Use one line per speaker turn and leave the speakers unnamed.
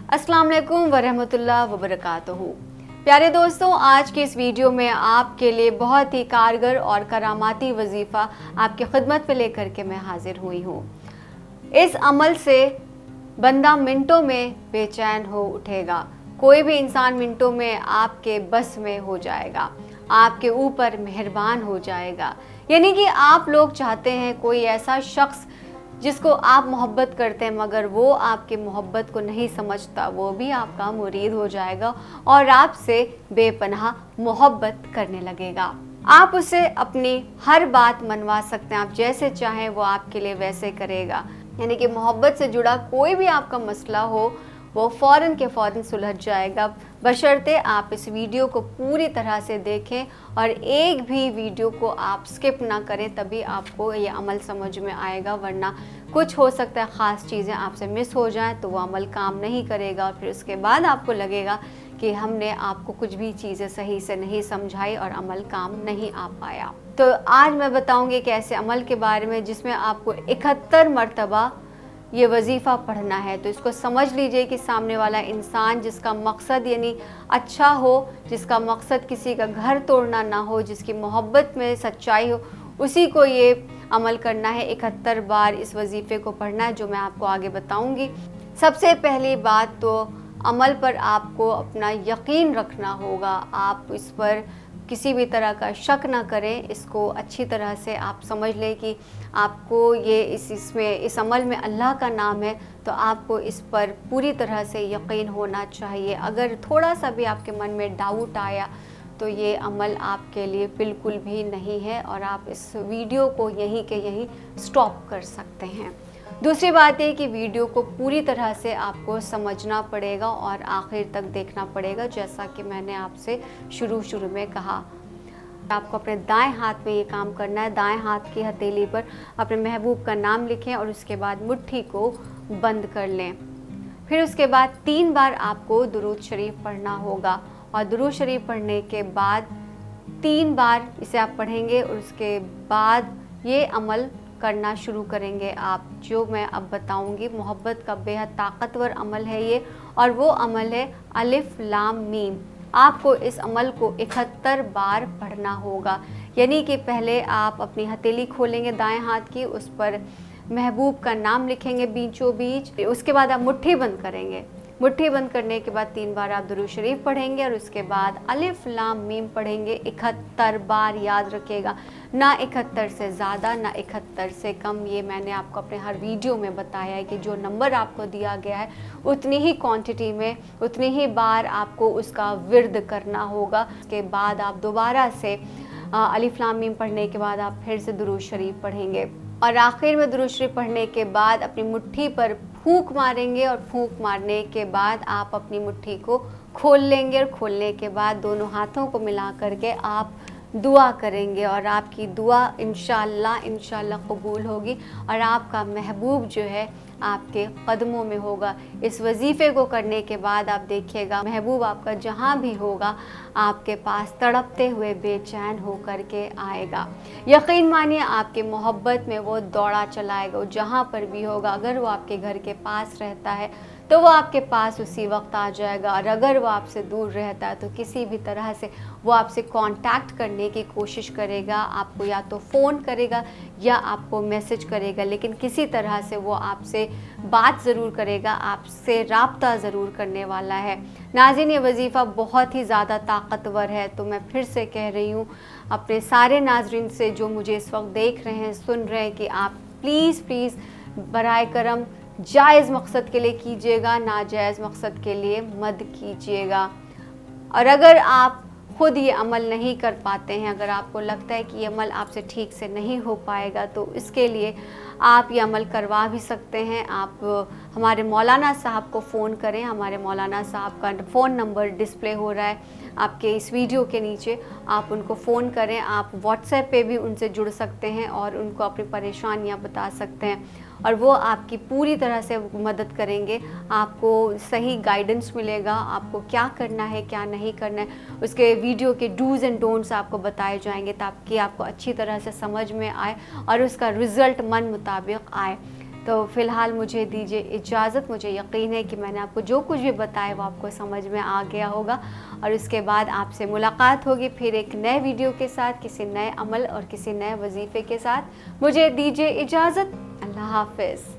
अस्सलाम वालेकुम वरहमतुल्लाह वबरकातुहू। प्यारे दोस्तों, आज की इस वीडियो में आपके लिए बहुत ही कारगर और करामाती वजीफ़ा आपकी खिदमत पे लेकर के मैं हाजिर हुई हूँ। इस अमल से बंदा मिनटों में बेचैन हो उठेगा। कोई भी इंसान मिनटों में आपके बस में हो जाएगा, आपके ऊपर मेहरबान हो जाएगा। यानी कि आप लोग चाहते हैं कोई ऐसा शख्स जिसको आप मोहब्बत करते हैं मगर वो आपकी मोहब्बत को नहीं समझता, वो भी आपका मुरीद हो जाएगा और आपसे बेपनाह मोहब्बत करने लगेगा। आप उसे अपनी हर बात मनवा सकते हैं, आप जैसे चाहें वो आपके लिए वैसे करेगा। यानी कि मोहब्बत से जुड़ा कोई भी आपका मसला हो वो फ़ौरन के फ़ौरन सुलझ जाएगा, बशर्ते आप इस वीडियो को पूरी तरह से देखें और एक भी वीडियो को आप स्किप ना करें, तभी आपको ये अमल समझ में आएगा। वरना कुछ हो सकता है ख़ास चीज़ें आपसे मिस हो जाएं तो वो अमल काम नहीं करेगा और फिर उसके बाद आपको लगेगा कि हमने आपको कुछ भी चीज़ें सही से नहीं समझाई और अमल काम नहीं आ पाया। तो आज मैं बताऊँगी एक ऐसे अमल के बारे में जिसमें आपको 71 मरतबा ये वजीफ़ा पढ़ना है। तो इसको समझ लीजिए कि सामने वाला इंसान जिसका मकसद यानी अच्छा हो, जिसका मकसद किसी का घर तोड़ना ना हो, जिसकी मोहब्बत में सच्चाई हो, उसी को ये अमल करना है। 71 बार इस वजीफ़े को पढ़ना है जो मैं आपको आगे बताऊंगी। सबसे पहली बात तो अमल पर आपको अपना यकीन रखना होगा। आप इस पर किसी भी तरह का शक ना करें। इसको अच्छी तरह से आप समझ लें कि आपको ये इस अमल में अल्लाह का नाम है, तो आपको इस पर पूरी तरह से यकीन होना चाहिए। अगर थोड़ा सा भी आपके मन में डाउट आया तो ये अमल आपके लिए बिल्कुल भी नहीं है और आप इस वीडियो को यहीं के यहीं स्टॉप कर सकते हैं। दूसरी बात है कि वीडियो को पूरी तरह से आपको समझना पड़ेगा और आखिर तक देखना पड़ेगा। जैसा कि मैंने आपसे शुरू में कहा, आपको अपने दाएं हाथ में ये काम करना है। दाएं हाथ की हथेली पर अपने महबूब का नाम लिखें और उसके बाद मुट्ठी को बंद कर लें। फिर उसके बाद 3 बार आपको दुरूद शरीफ पढ़ना होगा और दुरूद शरीफ पढ़ने के बाद 3 बार इसे आप पढ़ेंगे और उसके बाद ये अमल करना शुरू करेंगे आप, जो मैं अब बताऊंगी। मोहब्बत का बेहद ताकतवर अमल है ये, और वो अमल है अलिफ लाम मीम। आपको इस अमल को 71 बार पढ़ना होगा। यानी कि पहले आप अपनी हथेली खोलेंगे दाएं हाथ की, उस पर महबूब का नाम लिखेंगे बीचों बीच। उसके बाद आप मुट्ठी बंद करेंगे। मुट्ठी बंद करने के बाद 3 बार आप दुरूद शरीफ पढ़ेंगे और उसके बाद अलिफ लाम मीम पढ़ेंगे 71 बार। याद रखिएगा, ना 71 से ज़्यादा ना 71 से कम। ये मैंने आपको अपने हर वीडियो में बताया है कि जो नंबर आपको दिया गया है उतनी ही क्वांटिटी में उतनी ही बार आपको उसका विर्द करना होगा। उसके बाद आप दोबारा से अलिफ लाम मीम पढ़ने के बाद आप फिर से दुरूद शरीफ पढ़ेंगे और आखिर में दुरूद शरीफ पढ़ने के बाद अपनी मुट्ठी पर फूंक मारेंगे और फूंक मारने के बाद आप अपनी मुट्ठी को खोल लेंगे और खोलने के बाद दोनों हाथों को मिला करके आप दुआ करेंगे और आपकी दुआ इंशाअल्लाह कबूल होगी और आपका महबूब जो है आपके कदमों में होगा। इस वजीफ़े को करने के बाद आप देखिएगा महबूब आपका जहाँ भी होगा आपके पास तड़पते हुए बेचैन हो कर के आएगा। यकीन मानिए आपकी मोहब्बत में वो दौड़ा चलाएगा। वो जहाँ पर भी होगा, अगर वो आपके घर के पास रहता है तो वो आपके पास उसी वक्त आ जाएगा और अगर वो आपसे दूर रहता है तो किसी भी तरह से वो आपसे कांटेक्ट करने की कोशिश करेगा। आपको या तो फ़ोन करेगा या आपको मैसेज करेगा, लेकिन किसी तरह से वो आपसे बात ज़रूर करेगा, आपसे राब्ता ज़रूर करने वाला है। नाज़रीन, ये वजीफ़ा बहुत ही ज़्यादा ताकतवर है। तो मैं फिर से कह रही हूँ अपने सारे नाज़रीन से जो मुझे इस वक्त देख रहे हैं, सुन रहे हैं, कि आप प्लीज़ बराए करम जायज़ मकसद के लिए कीजिएगा, नाजायज़ मकसद के लिए मत कीजिएगा। और अगर आप खुद ये अमल नहीं कर पाते हैं, अगर आपको लगता है कि ये अमल आपसे ठीक से नहीं हो पाएगा, तो इसके लिए आप ये अमल करवा भी सकते हैं। आप हमारे मौलाना साहब को फ़ोन करें। हमारे मौलाना साहब का फ़ोन नंबर डिस्प्ले हो रहा है आपके इस वीडियो के नीचे। आप उनको फ़ोन करें। आप व्हाट्सएप पे भी उनसे जुड़ सकते हैं और उनको अपनी परेशानियां बता सकते हैं और वो आपकी पूरी तरह से मदद करेंगे। आपको सही गाइडेंस मिलेगा, आपको क्या करना है क्या नहीं करना है, उसके वीडियो के डूज़ एंड डोंट्स आपको बताए जाएंगे ताकि आपको अच्छी तरह से समझ में आए और उसका रिज़ल्ट मन मुताबिक आए। تو فی الحال مجھے دیجیے اجازت. مجھے یقین ہے کہ میں نے آپ کو جو کچھ بھی بتایا وہ آپ کو سمجھ میں آ گیا ہوگا, اور اس کے بعد آپ سے ملاقات ہوگی پھر ایک نئے ویڈیو کے ساتھ, کسی نئے عمل اور کسی نئے وظیفے کے ساتھ. مجھے دیجیے اجازت. اللہ حافظ.